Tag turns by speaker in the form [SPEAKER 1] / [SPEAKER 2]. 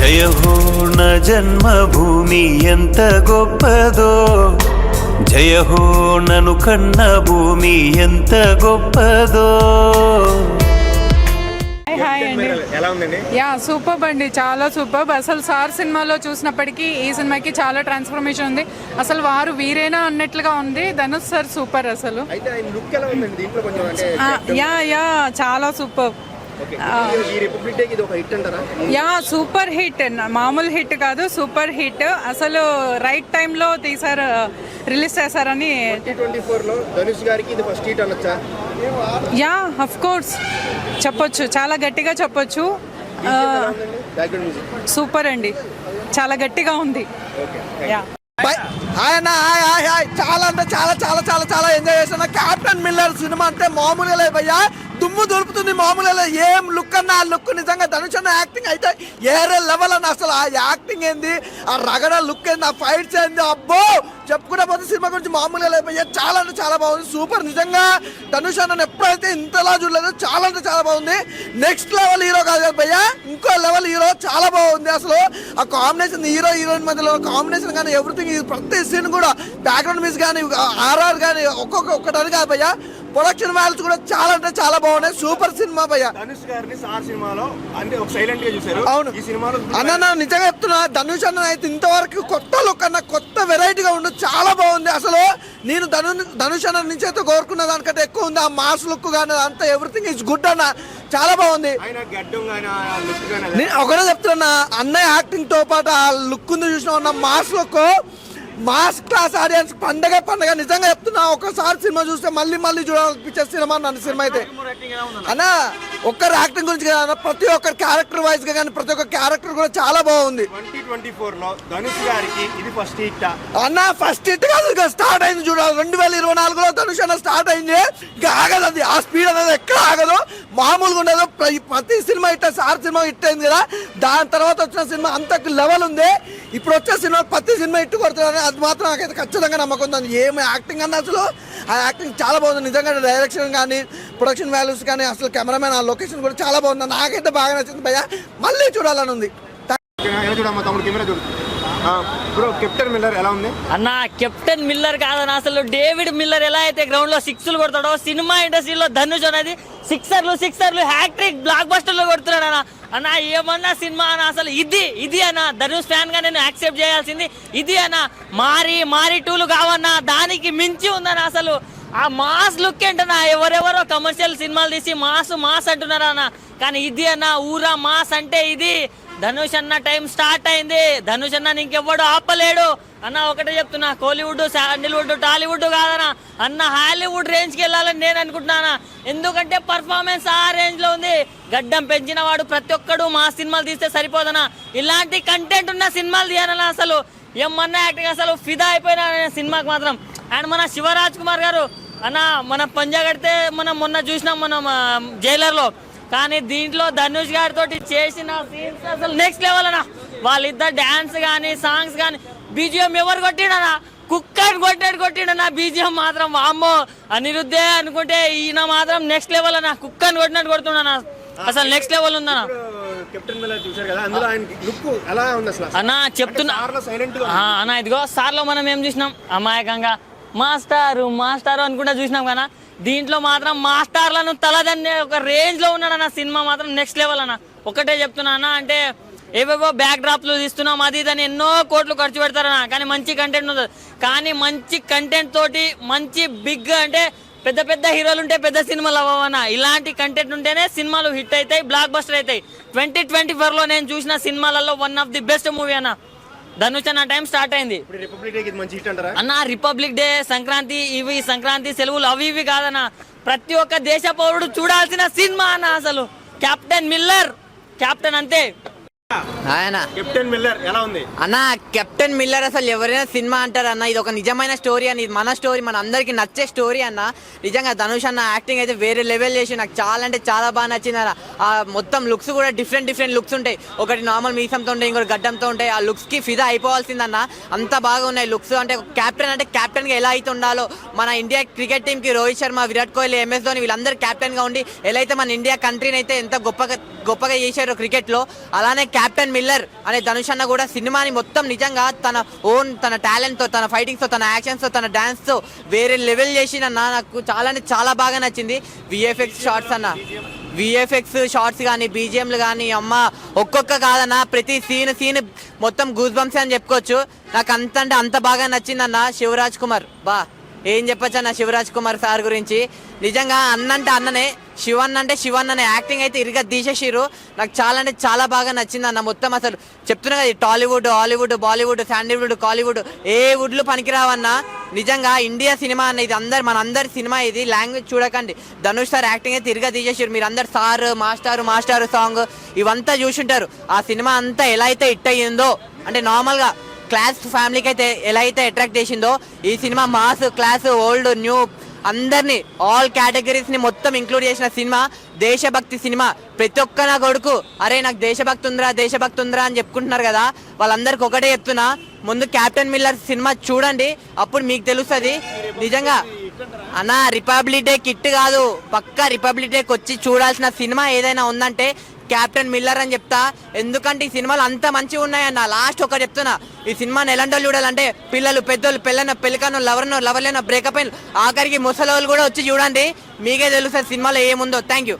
[SPEAKER 1] జయ హో నా జన్మభూమి ఎంత గొప్పదో, జయ హో నను కన్న భూమి ఎంత గొప్పదో.
[SPEAKER 2] యా సూపర్ అండి, చాలా సూపర్. అసలు సార్ సినిమాలో చూసినప్పటికీ ఈ సినిమాకి చాలా ట్రాన్స్ఫర్మేషన్ ఉంది. అసలు వారు వీరేనా అన్నట్లుగా ఉంది. ధనుష్ సార్ సూపర్ అసలు. యా యా చాలా సూపర్. యా సూపర్ హిట్, మామూలు హిట్ కాదు, సూపర్ హిట్. అసలు రైట్ టైంలో తీసారు, రిలీజ్ చేశారని. యా అఫ్ కోర్స్ చెప్పొచ్చు, చాలా గట్టిగా చెప్పొచ్చు. సూపర్ అండి, చాలా గట్టిగా ఉంది.
[SPEAKER 3] ఆయన చాలా అంటే చాలా చాలా చాలా చాలా ఎంజాయ్ చేస్తున్నా. క్యాప్టెన్ మిల్లర్ సినిమా అంటే మామూలుగా లేదు భయ్యా, దుమ్ము దొరుకుతుంది. మామూలుగా ఏం లుక్ అన్న ఆ లుక్ నిజంగా ధనుష్ అన్న యాక్టింగ్ అయితే ఏరే లెవెల్ అన్న. అసలు ఆ యాక్టింగ్ ఏంది, ఆ రగడ లుక్ ఏంది, ఆ ఫైట్స్ ఏంది, అబ్బో చెప్పుకుంటే పోతే సినిమా గురించి మామూలుగా లేదు భయ్యా. చాలా అంటే చాలా బాగుంది, సూపర్. నిజంగా ధనుష్ అన్న ఎప్పుడైతే ఇంతలా చూడలేదు, చాలా అంటే చాలా బాగుంది. నెక్స్ట్ లెవెల్ హీరో కాదు కదా భయ్యా, ఇంకో లెవెల్ హీరో, చాలా బాగుంది. అసలు ఆ కాంబినేషన్, హీరో హీరోయిన్ మధ్యలో కాంబినేషన్ కానీ ఎవ్రీథింగ్, ప్రతి సీన్ కూడా బ్యాక్గ్రౌండ్ మ్యూజిక్ కానీ ఆర్ఆర్ కానీ ఒక్కొక్కటి కాదు భయ్యా, ప్రొడక్షన్ వాల్యూస్ కూడా చాలా అంటే చాలా బాగున్నాయి. సూపర్ సినిమా భయ్యా.
[SPEAKER 4] ధనుష్ గారిని సార్ సినిమాలో అంటే ఒక సైలెంట్ గా చూశారు.
[SPEAKER 3] అవును,
[SPEAKER 4] ఈ సినిమాలో
[SPEAKER 3] అన్న నిజంగా చెప్తున్నా, ధనుష్ అన్న అయితే ఇంతవరకు కొత్త లుక్ అన్న, కొత్త వెరైటీగా ఉండు, చాలా బాగుంది. అసలు నేను ధనుష్ అన్న నుంచి అయితే కోరుకున్న దానికంటే ఎక్కువ ఉంది. ఆ మాస్ లుక్ కానీ అంతా ఎవ్రీథింగ్ ఇస్ గుడ్ అన్న, చాలా బాగుంది. నేను ఒకటే చెప్తున్నా, అన్నయ్య యాక్టింగ్ తో పాటు ఆ లుక్ ఉంది చూసిన ఉన్న mass look, mass class audience పండగ నిజంగా చెప్తున్నా. ఒకసారి సినిమా చూస్తే మళ్ళీ మళ్ళీ చూడాలనిపించే సినిమా నన్ను సినిమా అయితే అన్న. ఒక్కరు యాక్టింగ్ గురించి కదా, ప్రతి ఒక్కరి క్యారెక్టర్ వైజ్ గా కానీ ప్రతి ఒక్క క్యారెక్టర్ కూడా చాలా బాగుంది.
[SPEAKER 4] 2024 లో ధనుష్ గారికి ఇది ఫస్ట్ హిట్
[SPEAKER 3] అన్న. ఫస్ట్ హిట్ కాదు, ఇంకా స్టార్ట్ అయింది చూడాలి. 2024లో ధనుష్ అన్న స్టార్ట్ అయింది, ఇంకా ఆగదు అది. ఆ స్పీడ్ అనేది ఎక్కడ ఆగదు, మామూలుగా ఉండదు. ప్రతి cinema hit, sir cinema hit అయింది కదా, దాని తర్వాత వచ్చిన సినిమా అంతకు లెవెల్ ఉంది. ఇప్పుడు వచ్చే సినిమా ప్రతి సినిమా హిట్ కొడుతున్నారని అది మాత్రం నాకైతే ఖచ్చితంగా నమ్మకం ఉంది. ఏం యాక్టింగ్ అన్న, అసలు ఆ యాక్టింగ్ చాలా బాగుంది. నిజంగా డైరెక్షన్ కానీ ప్రొడక్షన్ వాల్యూస్ కానీ అసలు కెమెరామెన్ ఆ లొకేషన్ కూడా చాలా బాగుంది. నాకైతే బాగా నచ్చింది భయ్యా, మళ్ళీ చూడాలని ఉంది.
[SPEAKER 4] కెప్టెన్ మిల్లర్ ఎలా ఉంది
[SPEAKER 5] అన్న? కెప్టెన్ మిల్లర్ కాదన్న, అసలు డేవిడ్ మిల్లర్ ఎలా అయితే గ్రౌండ్ లో సిక్స్లు కొడతాడో, సినిమా ఇండస్ట్రీలో ధనుష్ అనేది సిక్సర్లు హ్యాట్రిక్ బ్లాక్ బస్టర్లు కొడుతున్నాడు అన్న. అన్న ఏమన్నా సినిమా అన్న, అసలు ఇది అన్న. ధనుష్ ఫ్యాన్ గా నేను యాక్సెప్ట్ చేయాల్సింది ఇది అన్న. మారి టూలు కావన్నా, దానికి మించి ఉందన్న. అసలు ఆ మాస్ లుక్ ఏంటన్నా, ఎవరెవరో కమర్షియల్ సినిమాలు తీసి మాస్ అంటున్నారా అన్న, కానీ ఇది అన్న ఊరా మాస్ అంటే ఇది. ధనుష్ అన్న టైం స్టార్ట్ అయింది. ధనుష్ అన్న ఇంకెవ్వడు ఆపలేడు అన్న. ఒకటే చెప్తున్నా, కోలీవుడ్, శాండిల్వుడ్, టాలీవుడ్ కాదన్నా అన్న, హాలీవుడ్ రేంజ్ కి వెళ్ళాలని నేను అనుకుంటున్నాను. ఎందుకంటే పర్ఫార్మెన్స్ ఆ రేంజ్ లో ఉంది. గడ్డం పెంచిన వాడు ప్రతి ఒక్కడు మా సినిమాలు తీస్తే సరిపోదన్నా, ఇలాంటి కంటెంట్ ఉన్న సినిమాలు తీయాలన్నా. అసలు ఏమన్నా యాక్టింగ్, అసలు ఫిదా అయిపోయినా సినిమాకి మాత్రం. అండ్ మన శివరాజ్ కుమార్ గారు అన్న, మన పంజా కడితే మనం మొన్న చూసినాం మనం జైలర్లో, కానీ దీంట్లో ధనుష్ గారితో చేసిన సీన్స్ అసలు నెక్స్ట్ లెవెల్ అన్న. వాళ్ళిద్దరు డాన్స్ కానీ సాంగ్స్ కానీ బీజిఎం ఎవరు కొట్టిడనా, కుక్కని కొట్టిడన్నా బీజిఎం మాత్రం. వామ్మో, అనిరుద్ధే అనుకుంటే ఈయన మాత్రం నెక్స్ట్ లెవెల్ అన్న, కుక్కని కొట్టినట్టు కొడుతున్నా. అసలు నెక్స్ట్ లెవెల్ ఉందన్న. అన్న చెప్తున్నా అన్న, ఇదిగో సార్ లో మనం ఏం చూసినాం, అమాయకంగా మాస్టారు అనుకుంటా చూసినాం కదా, దీంట్లో మాత్రం మాస్టర్లను తలదన్నే ఒక రేంజ్ లో ఉన్నాడు అన్న. సినిమా మాత్రం నెక్స్ట్ లెవెల్ అన్న. ఒకటే చెప్తున్నా అన్న, అంటే ఏవేవో బ్యాక్ డ్రాప్లు తీస్తున్నాం అది ఇదని ఎన్నో కోట్లు ఖర్చు పెడతారన్న, కానీ మంచి కంటెంట్ ఉంటుంది. కానీ మంచి కంటెంట్ తోటి మంచి బిగ్ అంటే పెద్ద హీరోలు ఉంటే పెద్ద సినిమాలు అవ్వవన్న. ఇలాంటి కంటెంట్ ఉంటేనే సినిమాలు హిట్ అవుతాయి, బ్లాక్ బస్టర్ అవుతాయి. 2024లో నేను చూసిన సినిమాలలో one of the best movie అన్న ధనుష్ అన్న. టైం స్టార్ట్ అయింది అన్న. రిపబ్లిక్ డే, సంక్రాంతి, ఇవి సంక్రాంతి సెలవులు అవి ఇవి కాదన్న, ప్రతి ఒక్క దేశ పౌరుడు చూడాల్సిన సినిమా అన్న. అసలు కెప్టెన్ మిల్లర్, కెప్టెన్ అంతే.
[SPEAKER 4] కెప్టెన్ మిల్లర్ ఎలా ఉంది
[SPEAKER 6] అన్న? కెప్టెన్ మిల్లర్ అసలు ఎవరైనా సినిమా అంటారు అన్న, ఇది ఒక నిజమైన స్టోరీ అని, ఇది మన స్టోరీ, మన అందరికి నచ్చే స్టోరీ అన్న. నిజంగా ధనుష్ అన్న యాక్టింగ్ అయితే వేరే లెవెల్ చేసి నాకు చాలా అంటే చాలా బాగా నచ్చింది అన్న. ఆ మొత్తం లుక్స్ కూడా డిఫరెంట్ లుక్స్ ఉంటాయి. ఒకటి నార్మల్ మీసంతో ఉంటాయి, ఇంకోటి గడ్డంతో ఉంటాయి. ఆ లుక్స్ కి ఫిదా అయిపోవాల్సిందన్న, అంత బాగా ఉన్నాయి లుక్స్. అంటే కెప్టెన్ గా ఎలా అయితే ఉండాలో, మన ఇండియా క్రికెట్ టీమ్ కి రోహిత్ శర్మ, విరాట్ కోహ్లీ, MS ధోని వీళ్ళందరూ కెప్టెన్ గా ఉండి ఎలా అయితే మన ఇండియా కంట్రీని అయితే ఎంత గొప్పగా గొప్పగా చేశారు క్రికెట్లో, అలానే కెప్టెన్ మిల్లర్ అనే ధనుష్ అన్న కూడా సినిమాని మొత్తం నిజంగా తన టాలెంట్తో, తన ఫైటింగ్స్తో, తన యాక్షన్స్తో, తన డాన్స్తో వేరే లెవెల్ చేసిందన్న. నాకు చాలా బాగా నచ్చింది. విఎఫ్ఎక్స్ షార్ట్స్ కానీ, బీజిఎంలు కానీ, అమ్మ ఒక్కొక్క కాదన్న ప్రతి సీన్ మొత్తం గూస్ బంప్స్ అని చెప్పుకోవచ్చు. నాకు అంత బాగా నచ్చిందన్న. శివరాజ్ కుమార్ ఏం చెప్పచ్చు అన్న శివరాజ్ కుమార్ సార్ గురించి. నిజంగా అన్నంటే అన్ననే, శివన్ అంటే శివన్ అనే యాక్టింగ్ అయితే ఇరుగా తీసేసిర్రు. నాకు చాలా బాగా నచ్చింది అన్న. మొత్తం అసలు చెప్తున్నా కదా, టాలీవుడ్, హాలీవుడ్, బాలీవుడ్, శాండీవుడ్, కాలీవుడ్ ఏ వుడ్లు పనికిరావన్నా. నిజంగా ఇండియా సినిమా అన్న ఇది, మనందరి సినిమా ఇది. లాంగ్వేజ్ చూడకండి, ధనుష్ సార్ యాక్టింగ్ అయితే ఇరుగా తీసేసారు. మీరు అందరు సార్ మాస్టారు సాంగ్ ఇవంతా చూసుంటారు. ఆ సినిమా అంతా ఎలా అయితే హిట్ అయ్యిందో, అంటే నార్మల్గా క్లాస్ ఫ్యామిలీకి అయితే ఎలా అయితే అట్రాక్ట్ చేసిందో, ఈ cinema mass, class, old, new అందరినీ ఆల్ కేటగిరీస్ని మొత్తం ఇంక్లూడ్ చేసిన సినిమా. దేశభక్తి సినిమా. ప్రతి ఒక్క నా కొడుకు అరే నాకు దేశభక్తి ఉందిరా అని చెప్పుకుంటున్నారు కదా, వాళ్ళందరికీ ఒకటే చెప్తున్నా, ముందు కెప్టెన్ మిల్లర్ సినిమా చూడండి, అప్పుడు మీకు తెలుస్తుంది నిజంగా. అన్న రిపబ్లిక్ డే కిట్ కాదు, పక్కా రిపబ్లిక్ డేకి వచ్చి చూడాల్సిన సినిమా ఏదైనా ఉందంటే కెప్టెన్ మిల్లర్ అని చెప్తా. ఎందుకంటే ఈ సినిమాలు అంత మంచిగా ఉన్నాయన్న. లాస్ట్ ఒకటి చెప్తున్నా, ఈ సినిమాని ఎలాంటి వాళ్ళు చూడాలంటే పిల్లలు, పెద్దోళ్ళు, పెళ్ళికను, లవర్లేనో, బ్రేకప్ అయిన, ఆఖరికి ముసలోళ్ళు కూడా వచ్చి చూడండి, మీకే తెలుస్తుంది సినిమాలో ఏముందో. Thank you.